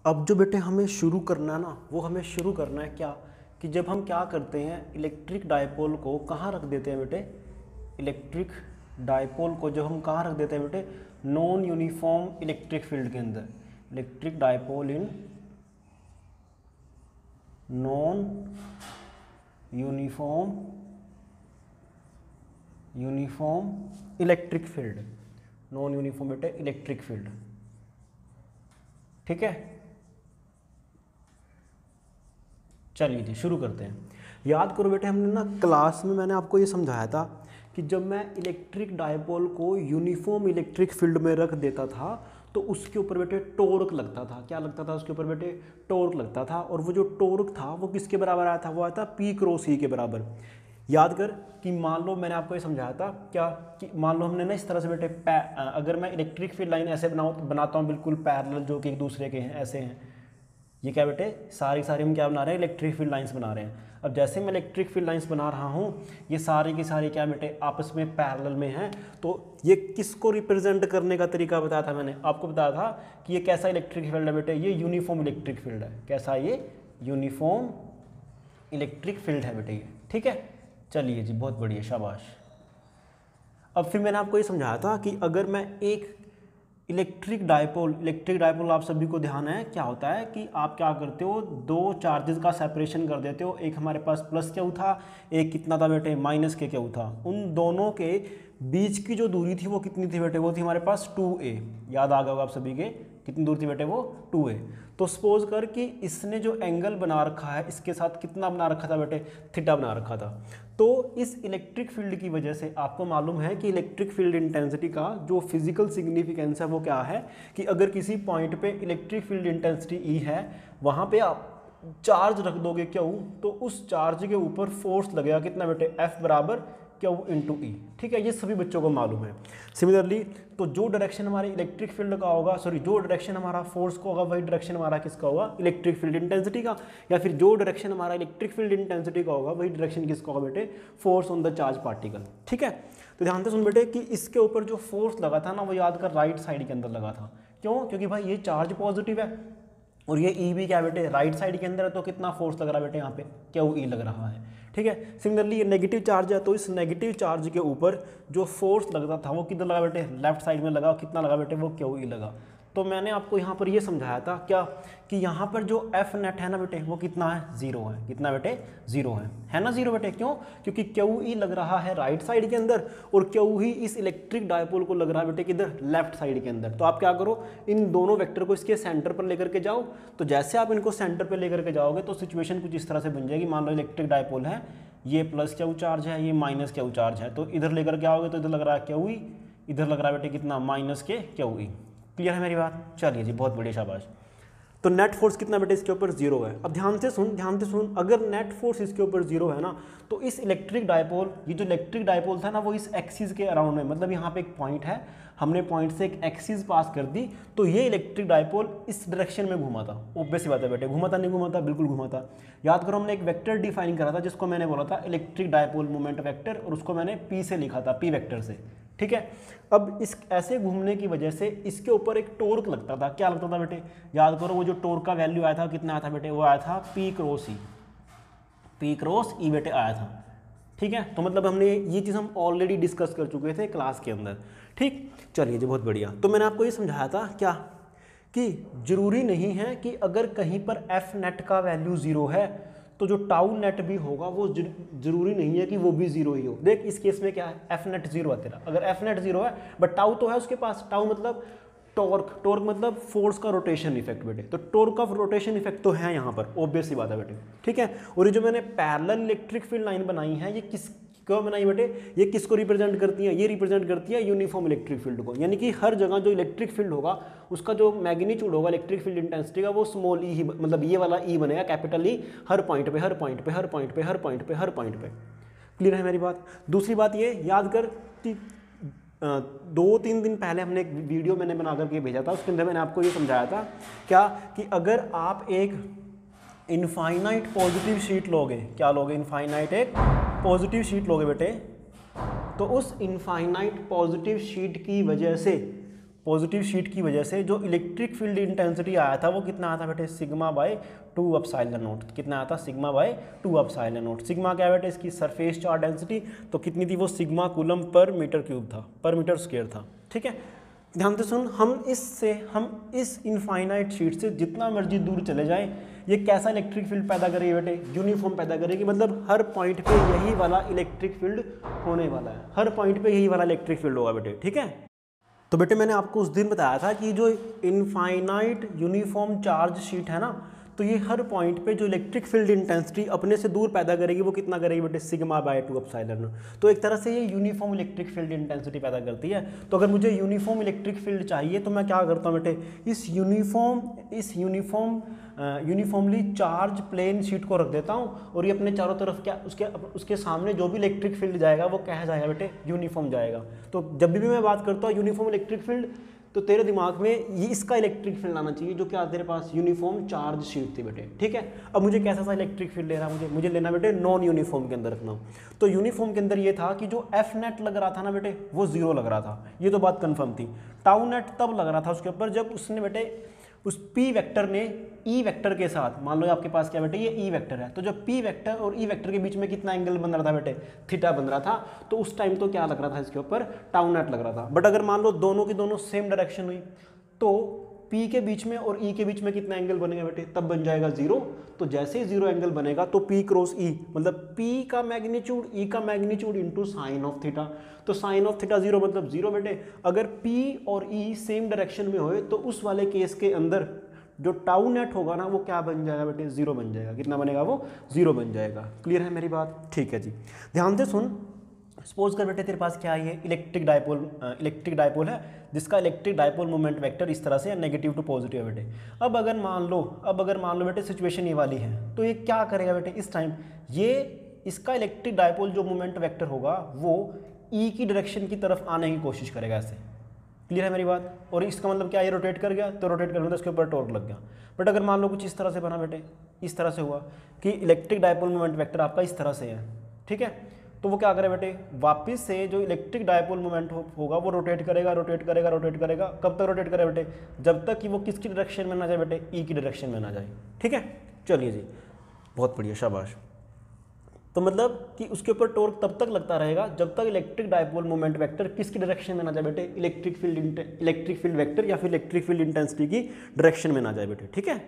अब जो बेटे हमें शुरू करना है ना, वो हमें शुरू करना है क्या, कि जब हम क्या करते हैं, इलेक्ट्रिक डायपोल को कहाँ रख देते हैं बेटे, इलेक्ट्रिक डायपोल को जब हम कहाँ रख देते हैं बेटे, नॉन यूनिफॉर्म इलेक्ट्रिक फील्ड के अंदर। Electric dipole in non uniform electric field, non uniform बेटे इलेक्ट्रिक फील्ड। ठीक है, चलिए जी शुरू करते हैं। याद करो बेटे, हमने ना क्लास में मैंने आपको ये समझाया था कि जब मैं इलेक्ट्रिक डायपोल को यूनिफॉर्म इलेक्ट्रिक फील्ड में रख देता था तो उसके ऊपर बेटे टॉर्क लगता था। क्या लगता था उसके ऊपर बेटे? टॉर्क लगता था। और वो जो टॉर्क था वो किसके बराबर आया था? वो आया था P क्रॉस E के बराबर। याद कर कि मान लो मैंने आपको ये समझाया था क्या, कि मान लो हमने ना इस तरह से बेटे अगर मैं इलेक्ट्रिक फील्ड लाइन ऐसे बनाता हूँ बिल्कुल पैरेलल, जो कि एक दूसरे के हैं, ऐसे हैं, ये क्या बेटे सारी हम क्या बना रहे हैं? इलेक्ट्रिक फील्ड लाइंस बना रहे हैं। अब जैसे मैं इलेक्ट्रिक फील्ड लाइंस बना रहा हूँ, ये सारी की सारी क्या बेटे आपस में पैरेलल में हैं। तो ये किसको रिप्रेजेंट करने का तरीका बताया था मैंने आपको? बताया था कि ये कैसा इलेक्ट्रिक फील्ड है बेटे? ये यूनिफॉर्म इलेक्ट्रिक फील्ड है। कैसा? ये यूनिफॉर्म इलेक्ट्रिक फील्ड है बेटे ये। ठीक है, चलिए जी बहुत बढ़िया, शाबाश। अब फिर मैंने आपको ये समझाया था कि अगर मैं एक इलेक्ट्रिक डायपोल आप सभी को ध्यान है क्या होता है कि आप क्या करते हो, दो चार्जेस का सेपरेशन कर देते हो। एक हमारे पास प्लस क्यू था, एक कितना था बेटे माइनस के क्यू था। उन दोनों के बीच की जो दूरी थी वो कितनी थी बेटे? वो थी हमारे पास 2a। याद आ गया होगा आप सभी के, कितनी दूर थी बेटे वो? 2a। तो सपोज कर कि इसने जो एंगल बना रखा है इसके साथ कितना बना रखा था बेटे? थीटा बना रखा था। तो इस इलेक्ट्रिक फील्ड की वजह से आपको मालूम है कि इलेक्ट्रिक फील्ड इंटेंसिटी का जो फिजिकल सिग्निफिकेंस है वो क्या है, कि अगर किसी पॉइंट पे इलेक्ट्रिक फील्ड इंटेंसिटी E है, वहाँ पे आप चार्ज रख दोगे क्यू, तो उस चार्ज के ऊपर फोर्स लगेगा कितना बेटे? F बराबर क्यू इंटू E। ठीक है, ये सभी बच्चों को मालूम है। सिमिलरली तो जो डायरेक्शन हमारे इलेक्ट्रिक फील्ड का होगा, जो डायरेक्शन हमारा फोर्स का होगा, वही डायरेक्शन हमारा किसका होगा? इलेक्ट्रिक फील्ड इंटेंसिटी का। या फिर जो डायरेक्शन हमारा इलेक्ट्रिक फील्ड इंटेंसिटी का होगा, वही डायरेक्शन किसका होगा बेटे? Force on the charge particle. ठीक है, तो ध्यान से सुन बेटे कि इसके ऊपर जो फोर्स लगा था ना, वो याद कर राइट साइड के अंदर लगा था। क्यों? क्योंकि भाई ये चार्ज पॉजिटिव है और ये E भी क्या बेटे राइट साइड के अंदर है, तो कितना फोर्स लग रहा है बेटे यहाँ पे? क्यू E लग रहा है। ठीक है, सिमिलरली ये नेगेटिव चार्ज है, तो इस नेगेटिव चार्ज के ऊपर जो फोर्स लगता था वो किधर लगा बेटे? लेफ्ट साइड में लगा। कितना लगा बेटे? वो क्यू E लगा। तो मैंने आपको यहाँ पर ये समझाया था क्या, कि यहाँ पर जो F नेट है ना बेटे, वो कितना है? 0 है। कितना बेटे? 0 है ना? 0 बेटे। क्यों? क्योंकि क्यू E लग रहा है राइट साइड के अंदर और क्यू ही इस इलेक्ट्रिक डायपोल को लग रहा है बेटे किधर? लेफ्ट साइड के अंदर। तो आप क्या करो, इन दोनों वेक्टर को इसके सेंटर पर लेकर के जाओ। तो जैसे आप इनको सेंटर पर लेकर के जाओगे तो सिचुएशन कुछ इस तरह से बन जाएगी। मान लो इलेक्ट्रिक डायपोल है, ये प्लस क्यू चार्ज है, ये माइनस क्यू चार्ज है, तो इधर लेकर के आओगे तो इधर लग रहा है क्यू ई, इधर लग रहा है बेटे कितना? माइनस के क्यू ई। क्लियर है मेरी बात? चलिए जी बहुत बढ़िया, शाबाश। तो नेट फोर्स कितना बेटे इसके ऊपर? 0 है। अब ध्यान से सुन, अगर नेट फोर्स इसके ऊपर 0 है ना, तो इस इलेक्ट्रिक डायपोल, ये जो इलेक्ट्रिक डायपोल था ना, वो इस एक्सिस के अराउंड में, मतलब यहाँ पे एक पॉइंट है, हमने पॉइंट से एक एक्सिस पास कर दी, तो ये इलेक्ट्रिक डायपोल इस डायरेक्शन में घूमा था। ऑब्वियस बात है बेटे, घूमा था नहीं घूमा था? बिल्कुल घूमा था। याद करो हमने एक वेक्टर डिफाइन करा था जिसको मैंने बोला था इलेक्ट्रिक डायपोल मोमेंट वेक्टर, और उसको मैंने P से लिखा था, P वेक्टर से। ठीक है, अब इस ऐसे घूमने की वजह से इसके ऊपर एक टॉर्क लगता था। क्या लगता था बेटे? याद करो, वो जो टॉर्क का वैल्यू आया था कितना आया था बेटे? वो आया था P क्रॉस E बेटे आया था। ठीक है, तो मतलब हमने ये चीज़ हम ऑलरेडी डिस्कस कर चुके थे क्लास के अंदर। ठीक, चलिए जी बहुत बढ़िया। तो मैंने आपको ये समझाया था क्या, कि जरूरी नहीं है कि अगर कहीं पर F नेट का वैल्यू 0 है तो जो टाउ नेट भी होगा वो जरूरी नहीं है कि वो भी 0 ही हो। देख इस केस में क्या है, F नेट 0 है तेरा। अगर F नेट 0 है बट टाउ तो है उसके पास। टाउ मतलब टॉर्क मतलब फोर्स का रोटेशन इफेक्ट बेटे। तो टॉर्क का रोटेशन इफेक्ट तो है यहाँ पर, ऑब्वियस सी बात है बेटे। ठीक है, और ये जो मैंने पैरेलल इलेक्ट्रिक फील्ड लाइन बनाई है, ये किसको बनाई बेटे? ये किसको रिप्रेजेंट करती है? ये रिप्रेजेंट करती है यूनिफॉर्म इलेक्ट्रिक फील्ड को। यानी कि हर जगह जो इलेक्ट्रिक फील्ड होगा उसका जो मैग्नीट्यूड होगा इलेक्ट्रिक फील्ड इंटेंसिटी का, वो स्मॉल ई ही, मतलब ये वाला ई बनेगा, कैपिटल ई, हर पॉइंट पे हर पॉइंट पे हर पॉइंट पे हर पॉइंट पे हर पॉइंट पे। क्लियर है मेरी बात? दूसरी बात ये याद कर कि 2-3 दिन पहले हमने एक वीडियो मैंने बना करके भेजा था, उसके अंदर मैंने आपको ये समझाया था क्या, कि अगर आप एक इनफाइनाइट पॉजिटिव शीट लोगे, क्या लोगे? इनफाइनाइट एक पॉजिटिव शीट लोगे बेटे, तो उस इनफाइनाइट पॉजिटिव शीट की वजह से पॉजिटिव शीट की वजह से जो इलेक्ट्रिक फील्ड इंटेंसिटी आया था वो कितना आया था बेटे, सिग्मा बाय 2 एप्सिलॉन नॉट। कितना आया था, sigma bye 2 epsilon not. Sigma क्या बेटे, इसकी सरफेस चार्ज डेंसिटी, तो कितनी थी वो, sigma coulomb per metre cube था, पर मीटर स्क्वायर था। ठीक है, ध्यान से सुन, हम इस इनफाइनाइट शीट से जितना मर्जी दूर चले जाएं, ये कैसा इलेक्ट्रिक फील्ड पैदा करेगी बेटे, यूनिफॉर्म पैदा करेगी। मतलब हर पॉइंट पे यही वाला इलेक्ट्रिक फील्ड होने वाला है, हर पॉइंट पे यही वाला इलेक्ट्रिक फील्ड होगा बेटे। ठीक है, तो बेटे मैंने आपको उस दिन बताया था कि जो इनफाइनाइट यूनिफॉर्म चार्ज शीट है ना, तो ये हर पॉइंट पे जो इलेक्ट्रिक फील्ड इंटेंसिटी अपने से दूर पैदा करेगी वो कितना करेगी बेटे, सिग्मा बाय 2 एप्सिलॉन। तो एक तरह से ये यूनिफॉर्म इलेक्ट्रिक फील्ड इंटेंसिटी पैदा करती है। तो अगर मुझे यूनिफॉर्म इलेक्ट्रिक फील्ड चाहिए तो मैं क्या करता हूँ बेटे, इस यूनिफॉर्मली चार्ज प्लेन शीट को रख देता हूँ और ये अपने चारों तरफ क्या उसके सामने जो भी इलेक्ट्रिक फील्ड जाएगा वो क्या जाएगा बेटे, यूनिफॉर्म जाएगा। तो जब भी मैं बात करता हूँ यूनिफॉर्म इलेक्ट्रिक फील्ड, तो तेरे दिमाग में ये इसका इलेक्ट्रिक फील्ड आना चाहिए जो क्या तेरे पास यूनिफॉर्म चार्ज शीट थी बेटे। ठीक है, अब मुझे कैसा सा इलेक्ट्रिक फील्ड लेना, मुझे लेना बेटे नॉन यूनिफॉर्म के अंदर रखना। तो यूनिफॉर्म के अंदर ये था कि जो एफ नेट लग रहा था ना बेटे वो 0 लग रहा था, ये तो बात कंफर्म थी। टाउ नेट तब लग रहा था उसके ऊपर जब उसने बेटे उस पी वेक्टर ने ई वेक्टर के साथ, मान लो आपके पास क्या बेटे ये ई वेक्टर है, तो जब पी वेक्टर और ई वेक्टर के बीच में कितना एंगल बन रहा था बेटे, थीटा बन रहा था, तो उस टाइम तो क्या लग रहा था इसके ऊपर, टाउ नेट लग रहा था। बट अगर मान लो दोनों की दोनों सेम डायरेक्शन हुई तो P के बीच में और E के बीच में कितना एंगल बनेगा बेटे, तब बन जाएगा 0। तो जैसे ही 0 एंगल बनेगा तो P क्रॉस E मतलब P का मैग्नीट्यूड E का magnitude into sine of theta, तो साइन ऑफ थीटा 0 मतलब 0 बेटे। अगर P और E सेम डायरेक्शन में होए तो उस वाले केस के अंदर जो टाउ नेट होगा ना वो क्या बन जाएगा बेटे, 0 बन जाएगा। कितना बनेगा वो, 0 बन जाएगा। क्लियर है मेरी बात? ठीक है जी, ध्यान से सुन। सपोज कर बेटे तेरे पास क्या है, ये इलेक्ट्रिक डायपोल है जिसका इलेक्ट्रिक डायपोल मोमेंट वेक्टर इस तरह से नेगेटिव टू पॉजिटिव है बेटे। अब अगर मान लो बेटे सिचुएशन ये वाली है, तो ये क्या करेगा बेटे, इस टाइम ये इसका इलेक्ट्रिक डायपोल जो मोमेंट वेक्टर होगा वो ई की डायरेक्शन की तरफ आने की कोशिश करेगा ऐसे। क्लियर है मेरी बात? और इसका मतलब क्या, ये रोटेट कर गया तो रोटेट करने तो इसके ऊपर टॉर्क लग गया। बट अगर मान लो कुछ इस तरह से बना बेटे, इस तरह से हुआ कि इलेक्ट्रिक डायपोल मोमेंट वेक्टर आपका इस तरह से है, ठीक है, तो वो क्या करे बेटे, वापस से जो इलेक्ट्रिक डायपोल मोमेंट होगा वो रोटेट करेगा। कब तक रोटेट करे बेटे, जब तक कि वो किसकी डायरेक्शन में ना जाए बेटे, ई की डायरेक्शन में ना जाए। ठीक है, चलिए जी, बहुत बढ़िया, शाबाश। तो मतलब कि उसके ऊपर टॉर्क तब तक लगता रहेगा जब तक इलेक्ट्रिक डायपोल मोमेंट वेक्टर किसकी डायरेक्शन में ना जाए बेटे, इलेक्ट्रिक फील्ड वेक्टर या फिर इलेक्ट्रिक फील्ड इंटेंसिटी की डायरेक्शन में ना जाए बेटे। ठीक है,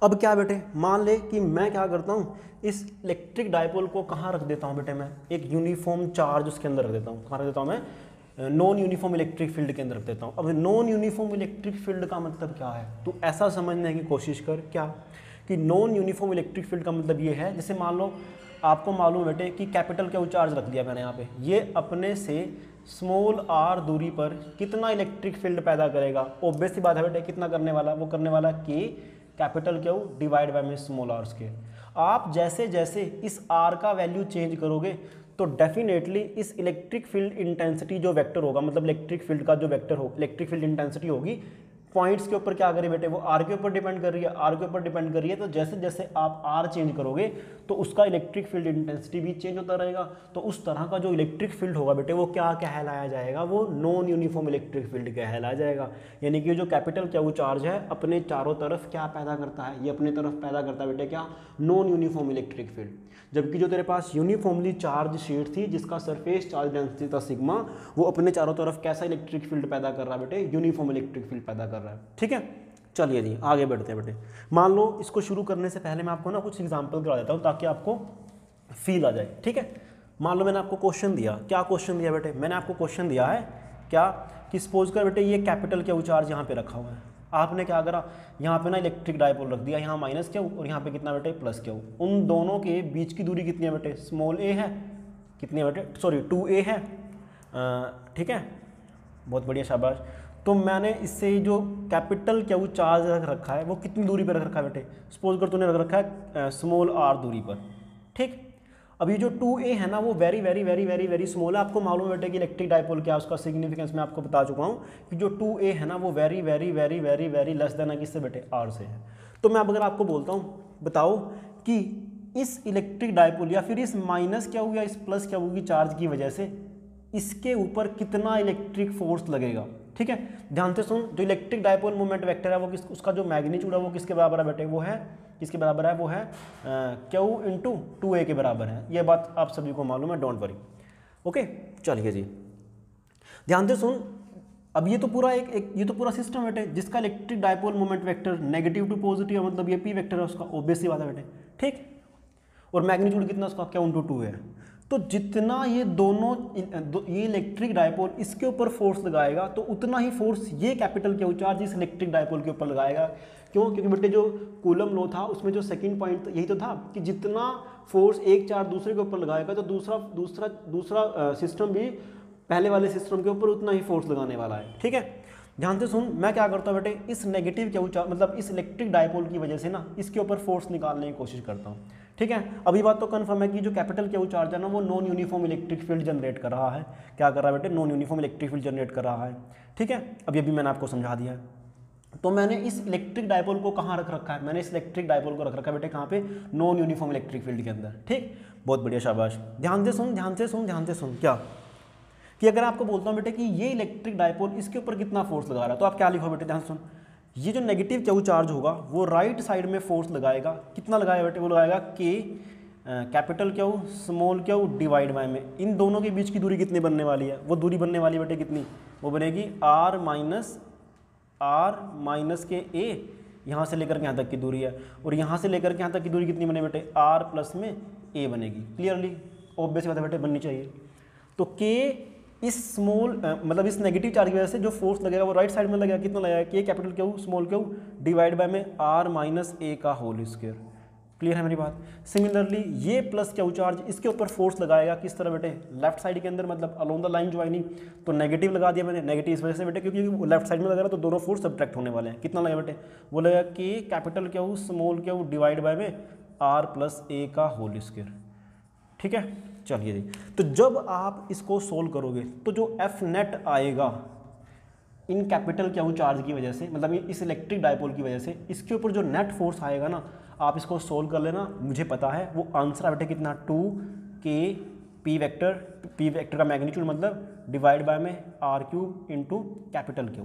अब क्या बेटे, मान ले कि मैं क्या करता हूँ, इस इलेक्ट्रिक डायपोल को कहाँ रख देता हूँ बेटे, मैं एक यूनिफॉर्म चार्ज उसके अंदर रख देता हूँ। कहाँ रख देता हूँ मैं, नॉन यूनिफॉर्म इलेक्ट्रिक फील्ड के अंदर रख देता हूँ। अब नॉन यूनिफॉर्म इलेक्ट्रिक फील्ड का मतलब क्या है, तो ऐसा समझने की कोशिश कर क्या कि नॉन यूनिफॉर्म इलेक्ट्रिक फील्ड का मतलब ये है, जैसे मान लो आपको मालूम बेटे कि कैपिटल क्या चार्ज रख दिया मैंने यहाँ पे, ये अपने से स्मॉल r दूरी पर कितना इलेक्ट्रिक फील्ड पैदा करेगा। ऑब्वियस सी बात है बेटे, कितना करने वाला, वो करने वाला k capital Q divide by में स्मॉल r स्क्वायर। आप जैसे जैसे इस r का वैल्यू चेंज करोगे तो डेफिनेटली इस इलेक्ट्रिक फील्ड इंटेंसिटी जो वेक्टर होगा, मतलब इलेक्ट्रिक फील्ड का जो वेक्टर हो, इलेक्ट्रिक फील्ड इंटेंसिटी होगी, पॉइंट्स के ऊपर क्या करे बेटे, वो r के ऊपर डिपेंड कर रही है, तो जैसे जैसे आप r चेंज करोगे तो उसका इलेक्ट्रिक फील्ड इंटेंसिटी भी चेंज होता रहेगा। तो उस तरह का जो इलेक्ट्रिक फील्ड होगा बेटे वो क्या कहलाया जाएगा, वो नॉन यूनिफॉर्म इलेक्ट्रिक फील्ड कहलाया जाएगा। यानी कि जो कैपिटल क्या वो चार्ज है अपने चारों तरफ क्या पैदा करता है, ये अपने तरफ पैदा करता है बेटे क्या, नॉन यूनिफॉर्म इलेक्ट्रिक फील्ड। जबकि जो तेरे पास यूनिफॉर्मली चार्ज शीट थी जिसका सरफेस चार्ज डेंसिटी था सिग्मा, वो अपने चारों तरफ कैसा इलेक्ट्रिक फील्ड पैदा कर रहा है बेटे, यूनिफॉर्म इलेक्ट्रिक फील्ड पैदा कर रहा है। ठीक है, चलिए जी आगे बढ़ते हैं बेटे। मान लो इसको शुरू करने से पहले मैं आपको ना कुछ एग्जांपल करा देता हूँ ताकि आपको फील आ जाए। ठीक है, मान लो मैंने आपको क्वेश्चन दिया, क्या क्वेश्चन दिया बेटे, मैंने आपको क्वेश्चन दिया है क्या कि सपोज कर बेटे ये कैपिटल क्यू चार्ज यहाँ पे रखा हुआ है, आपने क्या करा, यहाँ पे ना इलेक्ट्रिक डायपोल रख दिया, यहाँ माइनस क्यू और यहाँ पे कितना बेटे प्लस क्यू। उन दोनों के बीच की दूरी कितनी है बेटे, स्मॉल a है, कितनी है बेटे, सॉरी 2a है। ठीक है, बहुत बढ़िया, शाबाश। तो मैंने इससे जो कैपिटल क्यू चार्ज रख रखा है वो कितनी दूरी पर रख रखा है बेटे, सपोज कर तूने रख रखा है स्मॉल r दूरी पर। ठीक, अब ये जो 2a है ना वो very very very very very small है। आपको मालूम है बेटे कि इलेक्ट्रिक डायपोल क्या है, उसका सिग्निफिकेंस मैं आपको बता चुका हूँ कि जो 2a है ना वो very very very very very less than है किससे बेटे, r से है। तो मैं अब अगर आपको बोलता हूँ बताओ कि इस इलेक्ट्रिक डायपोल या फिर इस माइनस क्या हुआ या इस प्लस क्या होगी चार्ज की वजह से इसके ऊपर कितना इलेक्ट्रिक फोर्स लगेगा, ठीक है, ध्यान से सुन, जो इलेक्ट्रिक डायपोल मोमेंट वेक्टर है वो उसका जो मैग्नीट्यूड है वो किसके बराबर है बेटे, वो है किसके बराबर है, वो है Q इंटू 2A के बराबर है। ये बात आप सभी को मालूम है, डोंट वरी। ओके, चलिए जी, ध्यान से सुन। अब ये तो पूरा ये तो पूरा सिस्टम बेटे जिसका electric dipole moment vector negative to positive, मतलब ये P वेक्टर है उसका, ऑब्वियसली बात है बेटे, ठीक। और मैग्नीट्यूड कितना उसका, Q इंटू 2 है। तो जितना ये दोनों ये इलेक्ट्रिक डायपोल इसके ऊपर फोर्स लगाएगा तो उतना ही फोर्स ये कैपिटल Q चार्ज इस इलेक्ट्रिक डायपोल के ऊपर लगाएगा। क्यों? क्योंकि बेटे जो कूलम लॉ था उसमें जो सेकंड पॉइंट यही तो था कि जितना फोर्स एक चार्ज दूसरे के ऊपर लगाएगा तो दूसरा सिस्टम भी पहले वाले सिस्टम के ऊपर उतना ही फोर्स लगाने वाला है, ठीक है। ध्यान से सुन, मैं क्या करता हूँ बेटे, इस नेगेटिव Q चार्ज मतलब इस इलेक्ट्रिक डायपोल की वजह से ना इसके ऊपर फोर्स निकालने की कोशिश करता हूँ, ठीक है। अभी बात तो कन्फर्म है कि जो कैपिटल Q चार्ज है ना वो non uniform electric field generate कर रहा है। क्या कर रहा है बेटे, non uniform electric field generate कर रहा है, ठीक है। अभी मैंने आपको समझा दिया है। तो मैंने इस इलेक्ट्रिक डायपोल को कहाँ रख रखा है, मैंने इस इलेक्ट्रिक डायपोल को रख रखा है बेटे कहाँ पे, नॉन यूनिफॉर्म इलेक्ट्रिक फील्ड के अंदर, ठीक। बहुत बढ़िया, शाबाश। ध्यान से सुन, ध्यान से सुन, ध्यान से सुन, क्या कि अगर आपको बोलता हूँ बेटे कि ये इलेक्ट्रिक डायपोल इसके ऊपर कितना फोर्स लगा रहा है, तो आप क्या लिखो बेटे, ध्यान से सुन, ये जो नेगेटिव Q चार्ज होगा वो राइट साइड में फोर्स लगाएगा, कितना लगाएगा बेटे, वो लगाएगा K capital Q small Q divide by में। इन दोनों के बीच की दूरी कितनी बनने वाली है, वो दूरी बनने वाली है बेटे कितनी, वो बनेगी R माइनस के A, यहाँ से लेकर के यहाँ तक की दूरी है, और यहाँ से लेकर के यहाँ तक की दूरी कितनी बने बेटे, R प्लस में A बनेगी। क्लियरली ऑब्वियस बात है बेटे, बननी चाहिए। तो K इस स्मॉल मतलब इस नेगेटिव चार्ज की वजह से जो फोर्स लगेगा वो राइट साइड में लगेगा, कितना लगेगा, K capital Q small Q divide by में R माइनस A का होल स्क्वायर। क्लियर है मेरी बात। सिमिलरली ये प्लस Q चार्ज इसके ऊपर फोर्स लगाएगा किस तरह बेटे, लेफ्ट साइड के अंदर, मतलब अलोंग द लाइन ज्वाइनिंग। तो नेगेटिव लगा दिया मैंने, नेगेटिव इस वजह से बेटे क्योंकि वो लेफ्ट साइड में लगा रहा तो दोनों फोर्स सब्ट्रैक्ट होने वाले हैं। कितना लगेगा बेटे, वो लगेगा K capital Q small Q divide by में R प्लस A का होल स्क्वायर, ठीक है। चलिए जी, तो जब आप इसको सोल्व करोगे तो जो F नेट आएगा इन कैपिटल Q चार्ज की वजह से, मतलब इस इलेक्ट्रिक डायपोल की वजह से, इसके ऊपर जो नेट फोर्स आएगा ना, आप इसको सोल्व कर लेना, मुझे पता है वो आंसर है बेटे कितना, 2K P वेक्टर का मैग्नीट्यूड मतलब डिवाइड बाय में R³ into capital Q।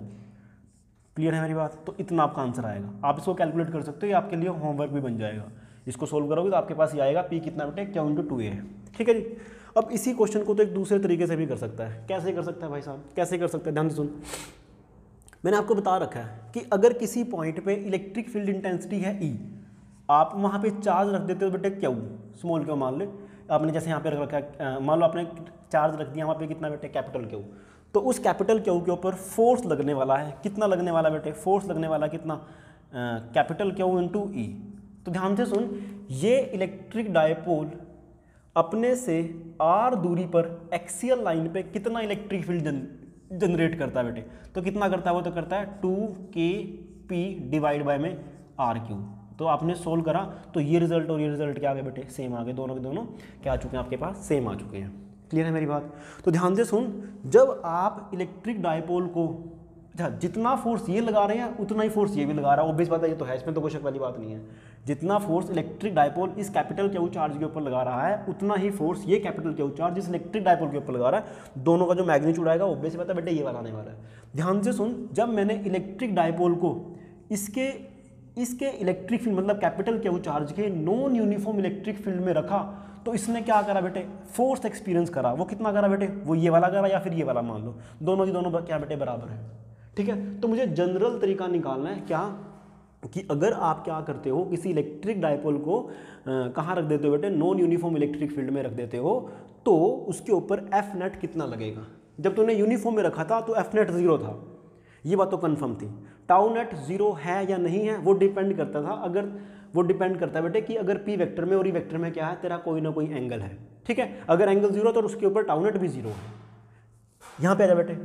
Clear है मेरी बात। तो इतना आपका आंसर आएगा, आप इसको कैलकुलेट कर सकते हो, ये आपके लिए होमवर्क भी बन जाएगा। इसको सोल्व करोगे तो आपके पास ये आएगा P कितना बेटे, Q इंटू 2A है, ठीक है जी। अब इसी क्वेश्चन को तो एक दूसरे तरीके से भी कर सकता है। कैसे कर सकता है भाई साहब, कैसे कर सकता है, ध्यान से सुन। मैंने आपको बता रखा है कि अगर किसी पॉइंट पे इलेक्ट्रिक फील्ड इंटेंसिटी है E, आप वहाँ पे चार्ज रख देते हो बेटे Q स्मॉल Q, मान लो आपने जैसे यहाँ पे रख रखा है, मान लो आपने चार्ज रख दिया वहाँ पे कितना बेटे, कैपिटल Q। तो उस कैपिटल Q के ऊपर फोर्स लगने वाला है, कितना लगने वाला बेटे, फोर्स लगने वाला कितना, कैपिटल Q इंटू E। तो ध्यान से सुन, ये इलेक्ट्रिक डायपोल अपने से R दूरी पर एक्सियल लाइन पे कितना इलेक्ट्रिक फील्ड जनरेट करता है बेटे, तो कितना करता है, वो तो करता है 2KP डिवाइड बाय में R³। तो आपने सोल्व करा तो ये रिजल्ट और ये रिजल्ट क्या आ गए बेटे, सेम आ गए, दोनों के दोनों क्या आ चुके हैं आपके पास, सेम आ चुके हैं। क्लियर है मेरी बात। तो ध्यान से सुन, जब आप इलेक्ट्रिक डायपोल को जितना फोर्स ये लगा रहे हैं उतना ही फोर्स ये भी लगा रहा है, ऑब्वियस बात है, ये तो है, इसमें तो कोई शक वाली बात नहीं है। जितना फोर्स इलेक्ट्रिक डायपोल इस कैपिटल Q चार्ज के ऊपर लगा रहा है उतना ही फोर्स ये कैपिटल Q चार्ज इस इलेक्ट्रिक डायपोल के ऊपर लगा रहा है। दोनों का जो मैग्नीट्यूड आएगा ऑब्वियस बात है बेटे ये वाला आने वाला है। ध्यान से सुन, जब मैंने इलेक्ट्रिक डायपोल को इसके इलेक्ट्रिक फील्ड मतलब कैपिटल Q चार्ज के नॉन यूनिफॉर्म इलेक्ट्रिक फील्ड में रखा, तो इसने क्या करा बेटे, फोर्स एक्सपीरियंस करा। वो कितना करा बेटे, वो ये वाला करा या फिर ये वाला, मान लो दोनों की दोनों क्या बेटे बराबर है, ठीक है। तो मुझे जनरल तरीका निकालना है क्या, कि अगर आप क्या करते हो, किसी इलेक्ट्रिक डायपोल को कहाँ रख देते हो बेटे, नॉन यूनिफॉर्म इलेक्ट्रिक फील्ड में रख देते हो, तो उसके ऊपर F नेट कितना लगेगा। जब तुमने यूनिफॉर्म में रखा था तो F नेट 0 था, ये बात तो कंफर्म थी। टाउ नेट 0 है या नहीं है वो डिपेंड करता था, अगर वो डिपेंड करता है बेटे कि अगर P वेक्टर में और E वेक्टर में क्या है, तेरा कोई ना कोई एंगल है, ठीक है। अगर एंगल 0 तो उसके ऊपर टाउ नेट भी 0 है। यहाँ पे आ जा बेटे,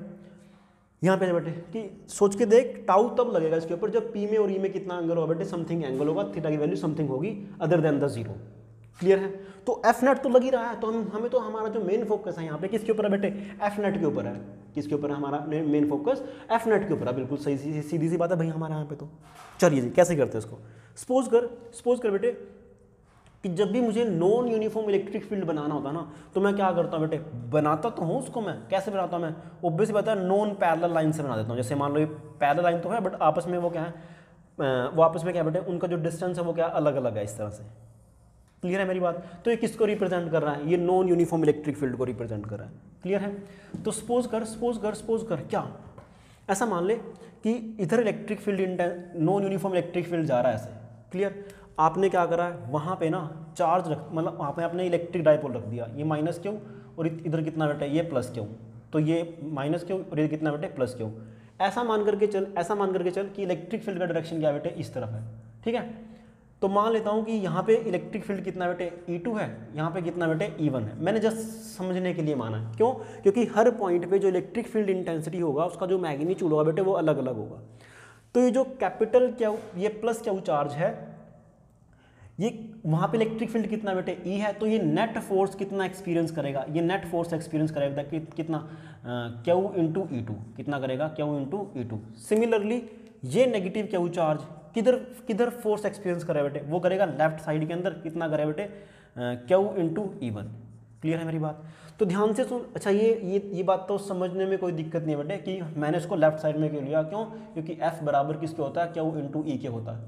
यहाँ पे बेटे कि सोच के देख, टाउ तब लगेगा इसके ऊपर जब P में और E में कितना एंगल होगा बेटे, समथिंग एंगल होगा, थीटा की वैल्यू समथिंग होगी अदर देन द 0। क्लियर है। तो F नेट तो लग ही रहा है, तो हमें तो हमारा जो मेन फोकस है यहाँ पे किसके ऊपर है बेटे, F नेट के ऊपर है। किसके ऊपर है हमारा मेन फोकस, F नेट के ऊपर है। बिल्कुल सही सीधी सी बात है भाई हमारे यहाँ पे। तो चलिए जी कैसे करते हैं इसको, सपोज कर बेटे कि जब भी मुझे नॉन यूनिफॉर्म इलेक्ट्रिक फील्ड बनाना होता है ना, तो मैं क्या करता हूँ बेटे, बनाता तो हूँ उसको, मैं कैसे बनाता हूँ, मैं ऑब्वियसली बता नॉन पैरेलल लाइन से बना देता हूँ। जैसे मान लो ये पैरेलल लाइन तो है, बट आपस में वो क्या है, वो आपस में क्या बेटे, उनका जो डिस्टेंस है वो क्या अलग अलग है, इस तरह से। क्लियर है मेरी बात? तो ये किसको रिप्रेजेंट कर रहा है, ये नॉन यूनिफॉर्म इलेक्ट्रिक फील्ड को रिप्रेजेंट कर रहा है। क्लियर है? तो सपोज कर क्या ऐसा मान ले कि इधर electric field, non uniform electric field जा रहा है ऐसे। क्लियर? आपने क्या करा है, वहाँ पे ना चार्ज रख, मतलब वहाँ पे आपने इलेक्ट्रिक डायपोल रख दिया, ये माइनस क्यों और इधर कितना बेटा ये प्लस क्यों, तो ये माइनस क्यों और ये कितना बेटे प्लस क्यों। ऐसा मान करके चल कि इलेक्ट्रिक फील्ड का डायरेक्शन क्या बेटे इस तरफ है। ठीक है? तो मान लेता हूँ कि यहाँ पे इलेक्ट्रिक फील्ड कितना बेटे E2 है, यहाँ पे कितना बेटे E1 है। मैंने जस्ट समझने के लिए माना है, क्यों? क्योंकि हर पॉइंट पे जो इलेक्ट्रिक फील्ड इंटेंसिटी होगा उसका जो मैग्नीट्यूड होगा बेटे वो अलग अलग होगा। तो ये जो कैपिटल क्या, ये प्लस क्या चार्ज है, ये वहाँ पे इलेक्ट्रिक फील्ड कितना बेटे E है, तो ये नेट फोर्स कितना एक्सपीरियंस करेगा, ये नेट फोर्स एक्सपीरियंस करेगा कितना Q इंटू E2, कितना करेगा Q इंटू E2। सिमिलरली ये नेगेटिव Q चार्ज किधर फोर्स एक्सपीरियंस करेगा बेटे, वो करेगा लेफ्ट साइड के अंदर, कितना करेगा बेटे Q इंटू E1। क्लियर है मेरी बात? तो ध्यान से सुन। अच्छा ये बात तो समझने में कोई दिक्कत नहीं है बेटे कि मैंने इसको लेफ्ट साइड में क्यों लिया, क्यों? क्योंकि F बराबर किसके होता है, Q इंटू E के होता है।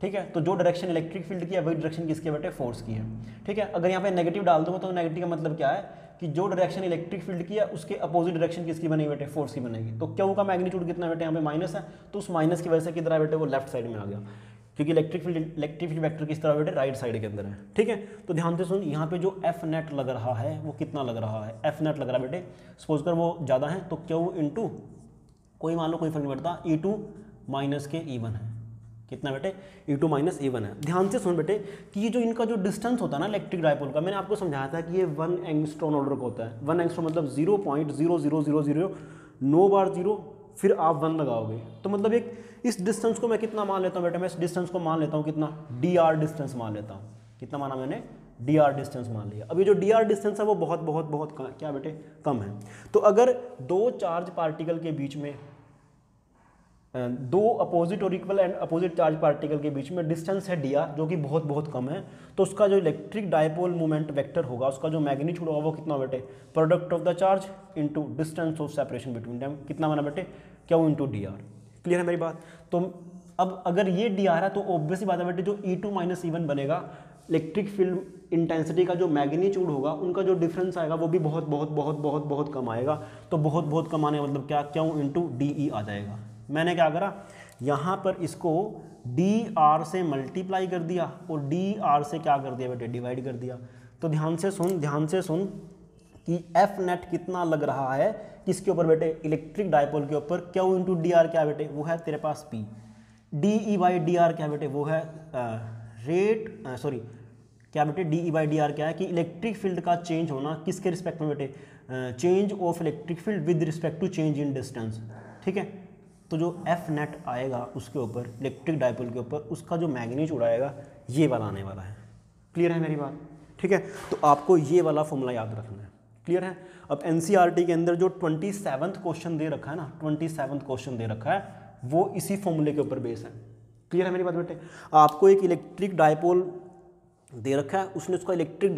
ठीक है? तो जो डायरेक्शन इलेक्ट्रिक फील्ड की है वही डायरेक्शन किसके बेटे फोर्स की है। ठीक है? अगर यहाँ पे नेगेटिव डाल दूंगा तो नेगेटिव का मतलब क्या है कि जो डायरेक्शन इलेक्ट्रिक फील्ड की है उसके अपोजिट डायरेक्शन किसकी बनेगी बेटे, फोर्स की बनेगी। तो क्यों का मैग्नीट्यूड कितना बेटे यहाँ पे माइनस है, तो उस माइनस की वजह से किधर है बेटे वो लेफ्ट साइड में आ गया, क्योंकि इलेक्ट्रिक फील्ड वेक्टर किस तरह बेटे राइट साइड के अंदर है। ठीक है? तो ध्यान से सुन, यहाँ पे जो एफ नेट लग रहा है वो कितना लग रहा है, एफ नेट लग रहा है बेटे, सपोज कर वो ज़्यादा है तो क्यू इंटू कोई मान लो कोई फर्क नहीं पड़ता E2 माइनस के E1 है, कितना बेटे E2 माइनस E1 है। ध्यान से सुन बेटे कि ये जो इनका जो डिस्टेंस होता है ना इलेक्ट्रिक डायपोल का, मैंने आपको समझाया था कि ये 1 एंगस्ट्रॉम ऑर्डर का होता है। 1 एंगस्ट्रॉम मतलब 0.00009 बार 0, फिर आप 1 लगाओगे तो मतलब एक इस डिस्टेंस को मैं कितना मान लेता हूँ बेटा, मैं इस डिस्टेंस को मान लेता हूँ कितना dr डिस्टेंस मान लेता हूँ। कितना माना मैंने, dr डिस्टेंस मान लिया। अब ये जो dr डिस्टेंस है वो बहुत बहुत बहुत क्या बेटे कम है। तो अगर दो चार्ज पार्टिकल के बीच में, दो अपोजिट और equal and opposite charge particle के बीच में डिस्टेंस है dr जो कि बहुत बहुत कम है, तो उसका जो इलेक्ट्रिक डायपोल मोमेंट वेक्टर होगा, उसका जो मैग्नीट्यूड होगा वो कितना बेटे, product of the charge into distance of separation between them, कितना माना बेटे Q इंटू dr। क्लियर है मेरी बात? तो अब अगर ये dr है तो ऑब्वियसली बात है बेटे जो E2 माइनस E1 बनेगा, इलेक्ट्रिक फील्ड इंटेंसिटी का जो मैग्नीट्यूड होगा उनका जो डिफरेंस आएगा वो भी बहुत बहुत बहुत बहुत बहुत कम आएगा। तो बहुत बहुत कम आने मतलब क्या, Q इंटू डी आ जाएगा। मैंने क्या करा, यहाँ पर इसको dr से मल्टीप्लाई कर दिया और dr से क्या कर दिया बेटे डिवाइड कर दिया। तो ध्यान से सुन कि एफ नेट कितना लग रहा है किसके ऊपर बेटे, इलेक्ट्रिक डायपोल के ऊपर। Q इंटू डी आर क्या बेटे, वो है तेरे पास P। D E by D R क्या बेटे, वो है क्या बेटे D E by D R क्या है कि इलेक्ट्रिक फील्ड का चेंज होना किसके रिस्पेक्ट में बेटे, change of electric field with respect to change in distance. ठीक है? तो जो एफ नेट आएगा उसके ऊपर इलेक्ट्रिक डायपोल के ऊपर, उसका जो मैग्नीट्यूड आएगा ये वाला आने वाला है। क्लियर है मेरी बात? ठीक है? तो आपको ये वाला फॉर्मूला याद रखना है। क्लियर है? अब एनसीईआरटी के अंदर जो 27वां क्वेश्चन दे रखा है ना, 27वां क्वेश्चन दे रखा है वो इसी फॉर्मूले के ऊपर बेस है। क्लियर है मेरी बात बेटे? आपको एक इलेक्ट्रिक डायपोल दे रखा है, उसने उसका इलेक्ट्रिक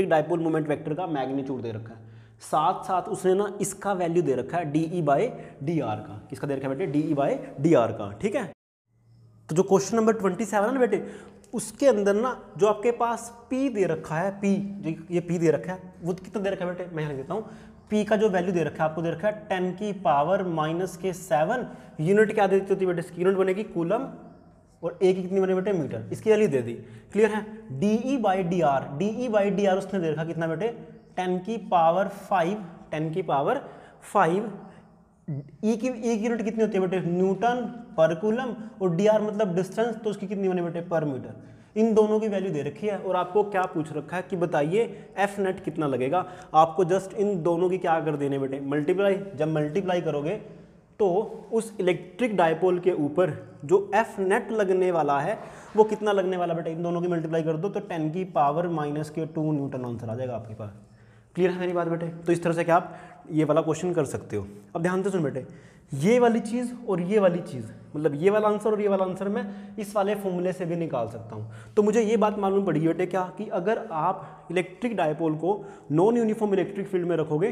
डायपोल मोमेंट वेक्टर का मैग्नीट्यूड दे रखा है, साथ साथ उसने ना इसका वैल्यू दे रखा है DE बाई DR का। किसका दे रखा है बेटे, DE बाई DR का। ठीक है? तो जो क्वेश्चन नंबर 27 है ना बेटे, उसके अंदर ना जो आपके पास P दे रखा है, P जो ये P दे रखा है वो कितना दे रखा है बेटे, मैं यहाँ लिख देता हूँ। P का जो वैल्यू दे रखा है आपको दे रखा है 10 की पावर -7 यूनिट क्या देती होती है बेटे, इसकी यूनिट बनेगी कूलम और A की कितनी बने बेटे मीटर, इसकी वैल्यू दे दी। क्लियर है? DE बाई DR उसने दे रखा कितना बेटे 10 की पावर 5 E की यूनिट कितनी होती है बेटे न्यूटन पर कूलम और DR मतलब डिस्टेंस, तो उसकी कितनी बने बेटे पर मीटर। इन दोनों की वैल्यू दे रखी है और आपको क्या पूछ रखा है कि बताइए एफ नेट कितना लगेगा। आपको जस्ट इन दोनों की क्या कर देने बेटे मल्टीप्लाई। जब मल्टीप्लाई करोगे तो उस इलेक्ट्रिक डायपोल के ऊपर जो एफ नेट लगने वाला है वो कितना लगने वाला बेटे, इन दोनों की मल्टीप्लाई कर दो तो 10 की पावर -2 न्यूटन आंसर आ जाएगा आपके पास। क्लियर है मेरी बात बेटे? तो इस तरह से क्या आप ये वाला क्वेश्चन कर सकते हो। अब ध्यान से सुन बेटे ये वाली चीज़ और ये वाली चीज़, मतलब ये वाला आंसर और ये वाला आंसर मैं इस वाले फॉर्मूले से भी निकाल सकता हूँ। तो मुझे ये बात मालूम पड़ी बेटे क्या, कि अगर आप इलेक्ट्रिक डायपोल को नॉन यूनिफॉर्म इलेक्ट्रिक फील्ड में रखोगे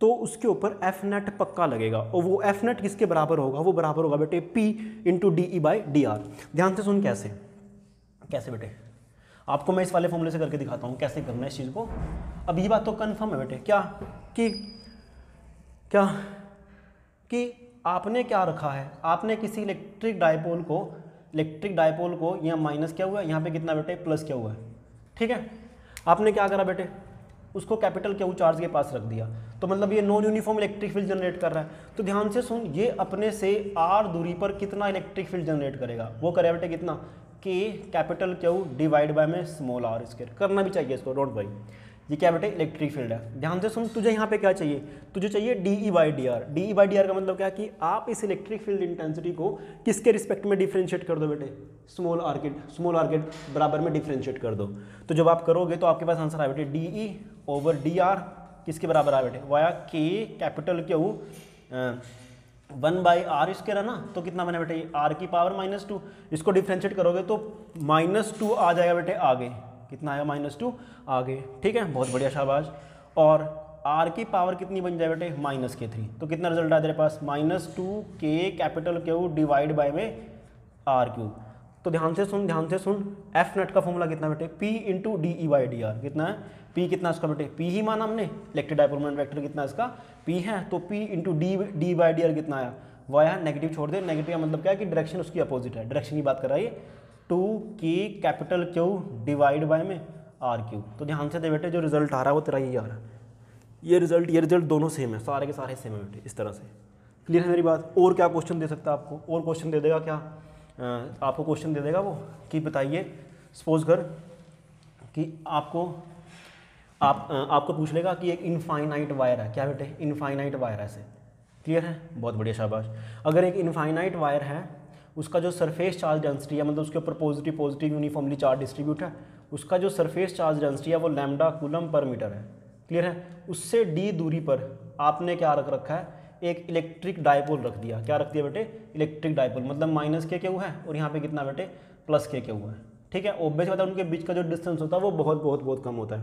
तो उसके ऊपर एफ नेट पक्का लगेगा, और वो एफ नेट किसके बराबर होगा, वो बराबर होगा बेटे P इंटू DE/dr। ध्यान से सुन, कैसे कैसे बेटे, आपको मैं इस वाले फॉर्मूले से करके दिखाता हूँ कैसे करना है इस चीज़ को। अब ये बात तो कन्फर्म है बेटे क्या कि आपने क्या रखा है, आपने किसी इलेक्ट्रिक डायपोल को यहाँ माइनस क्या हुआ है, यहाँ पे कितना बेटे प्लस क्या हुआ है, ठीक है। आपने क्या करा बेटे, उसको कैपिटल Q चार्ज के पास रख दिया, तो मतलब ये non uniform electric field generate कर रहा है। तो ध्यान से सुन, ये अपने से r दूरी पर कितना इलेक्ट्रिक फील्ड जनरेट करेगा, वो करेगा बेटे कितना, K capital Q divide by में स्मॉल r स्क्वायर। करना भी चाहिए इसको, डोंट वरी। ये क्या बेटे इलेक्ट्रिक फील्ड है। ध्यान से सुन, तुझे यहाँ पे क्या चाहिए, तुझे चाहिए DE/dr। DE/dr का मतलब क्या है कि आप इस इलेक्ट्रिक फील्ड इंटेंसिटी को किसके रिस्पेक्ट में डिफरेंशिएट कर दो बेटे, स्मॉल आर के बराबर में डिफरेंशिएट कर दो। तो जब आप करोगे तो आपके पास आंसर आए बेटे DE/dr किसके बराबर आए बेटे, via K capital Q 1/r square है ना, तो कितना बना बेटे r की पावर -2। इसको डिफरेंशिएट करोगे तो -2 आ जाएगा बेटे आगे, कितना आएगा -2 आगे, ठीक है, बहुत बढ़िया शाबाश। और r की पावर कितनी बन जाए बेटे -3, तो कितना रिजल्ट आया तेरे पास -2k capital Q divide by में r3। तो ध्यान से सुन, एफ नेट का फॉर्मूला कितना बेटे P इंटू DE/dr, कितना है P, कितना इसका बेटे P ही माना हमने, इलेक्ट्रिक डायपोल मोमेंट वेक्टर कितना इसका P है, तो P इंटू DE/dr कितना आया, वो आया नेगेटिव, छोड़ दे, नेगेटिव का मतलब क्या है कि डायरेक्शन उसकी अपोजिट है, डायरेक्शन की बात कर रहा है ये, 2k capital Q divide by में r3। तो ध्यान से दे बेटे, जो रिजल्ट आ रहा है वो तेरा ये आ रहा है, ये रिजल्ट दोनों सेम है, सारे के सारे सेम है बेटे, इस तरह से। क्लियर है मेरी बात। और क्या क्वेश्चन दे सकता है आपको, और क्वेश्चन दे देगा क्या, आपको क्वेश्चन दे देगा वो कि बताइए, सपोज कर कि आपको पूछ लेगा कि एक इनफाइनाइट वायर है, क्या बेटे इनफाइनाइट वायर है ऐसे। क्लियर है, बहुत बढ़िया शाबाश। अगर एक इनफाइनाइट वायर है, उसका जो सरफेस चार्ज डेंसिटी है, मतलब उसके ऊपर पॉजिटिव यूनिफॉर्मली चार्ज डिस्ट्रीब्यूट है, उसका जो सरफेस चार्ज डेंसिटी है वो लैम्डा कूलम पर मीटर है। क्लियर है, उससे d दूरी पर आपने क्या रख रखा है, एक इलेक्ट्रिक डायपोल रख दिया। क्या रख दिया बेटे, इलेक्ट्रिक डायपोल, मतलब -k है और यहाँ पे कितना बेटे +k है, ठीक है। ऑब्वियस बात है, उनके बीच का जो डिस्टेंस होता है वो बहुत कम होता है।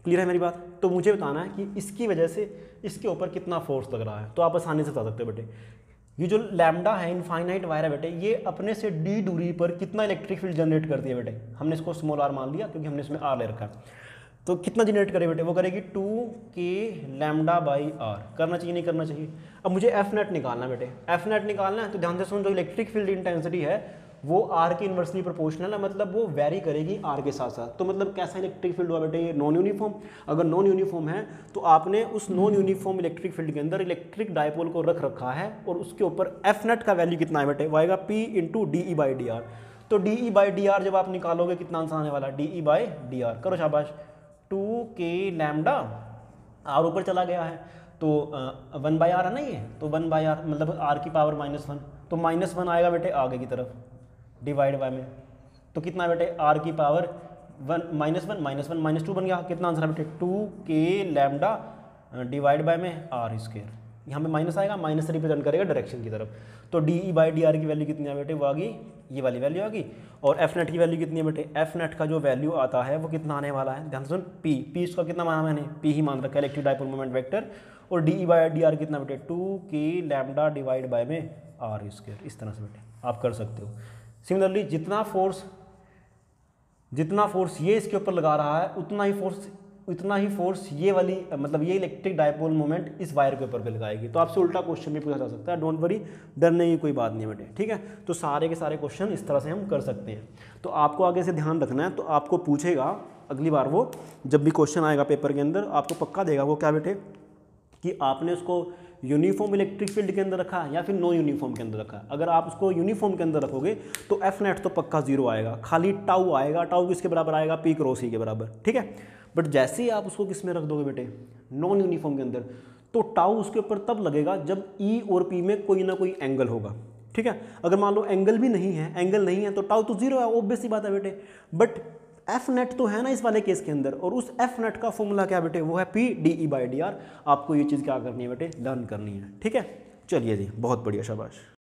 क्लियर है मेरी बात। तो मुझे बताना है कि इसकी वजह से इसके ऊपर कितना फोर्स लग रहा है, तो आप आसानी से बता सकते हो बेटे। ये जो लैम्डा है, इनफाइनाइट वायर है बेटे, ये अपने से d दूरी पर कितना इलेक्ट्रिक फील्ड जनरेट करती है बेटे, हमने इसको स्मॉल r मान लिया क्योंकि हमने इसमें r ले रखा है। तो कितना जनरेट करे बेटे, वो करेगी 2k λ/r। करना चाहिए नहीं करना चाहिए। अब मुझे एफ नेट निकालना है बेटे, एफ नेट निकालना है, तो ध्यान से सुन, जो इलेक्ट्रिक फील्ड इंटेंसिटी है वो r के इन्वर्सली प्रोपोर्शनल है, मतलब वो वेरी करेगी r के साथ साथ। तो मतलब कैसा इलेक्ट्रिक फील्ड हुआ बेटे, ये नॉन यूनिफॉर्म। अगर नॉन यूनिफॉर्म है तो आपने उस नॉन यूनिफॉर्म इलेक्ट्रिक फील्ड के अंदर इलेक्ट्रिक डायपोल को रख रखा है, और उसके ऊपर एफ नेट का वैल्यू कितना है बेटे, वो आएगा P इंटू DE/dr। तो DE/dr जब आप निकालोगे कितना आंसर आने वाला, DE/dr करो शाबाश, 2k लैम्डा, r ऊपर चला गया है तो 1/r है ना ये, तो 1/r मतलब r की पावर -1, तो -1 आएगा बेटे आगे की तरफ डिवाइड बाय में, तो कितना बेटे r की पावर -1 -2 बन गया। कितना आंसर है बेटे 2k लैम्डा डिवाइड बाय में r स्क्वायर। यहाँ पे माइनस आएगा, माइनस रिप्रेजेंट करेगा डायरेक्शन की तरफ। तो DE/dr की वैल्यू कितनी है बेटे, वो आ गई, ये वाली वैल्यू आ गई। और एफ नेट की वैल्यू कितनी है बेटे, एफ नेट का जो वैल्यू आता है वो कितना आने वाला है, ध्यान से सुन, P इसका कितना माना मैंने, P ही मान रखा है, इलेक्ट्रिक डायपोल मोमेंट वेक्टर। और DE/dr कितना बेटे 2k लैम्डा डिवाइड बाय में r स्क्वायर। इस तरह से बेटे आप कर सकते हो। सिमिलरली जितना फोर्स ये इसके ऊपर लगा रहा है, उतना ही फोर्स ये वाली मतलब ये इलेक्ट्रिक डायपोल मोमेंट इस वायर के ऊपर भी लगाएगी। तो आपसे उल्टा क्वेश्चन भी पूछा जा सकता है, डोंट वरी, डरने की कोई बात नहीं बेटे, ठीक है। तो सारे के सारे क्वेश्चन इस तरह से हम कर सकते हैं। तो आपको आगे से ध्यान रखना है, तो आपको पूछेगा अगली बार, वो जब भी क्वेश्चन आएगा पेपर के अंदर आपको पक्का देगा वो क्या बेटे, कि आपने उसको यूनिफॉर्म इलेक्ट्रिक फील्ड के अंदर रखा है या फिर नॉन यूनिफॉर्म के अंदर रखा है। अगर आप उसको यूनिफॉर्म के अंदर रखोगे तो एफ नेट तो पक्का 0 आएगा, खाली टाउ आएगा, टाउ किसके बराबर आएगा, P क्रॉस E के बराबर, ठीक है। बट जैसे ही आप उसको किस में रख दोगे बेटे, नॉन यूनिफॉर्म के अंदर, तो टाउ उसके ऊपर तब लगेगा जब E और P में कोई ना कोई एंगल होगा, ठीक है। अगर मान लो एंगल नहीं है तो टाउ तो 0 है, ऑब्वियस सी बात है बेटे। बट एफ नेट तो है ना इस वाले केस के अंदर, और उस एफ नेट का फॉर्मूला क्या बेटे, वो है P DE/dr। आपको ये चीज़ क्या करनी है बेटे, लर्न करनी है, ठीक है। चलिए जी, बहुत बढ़िया, शाबाश।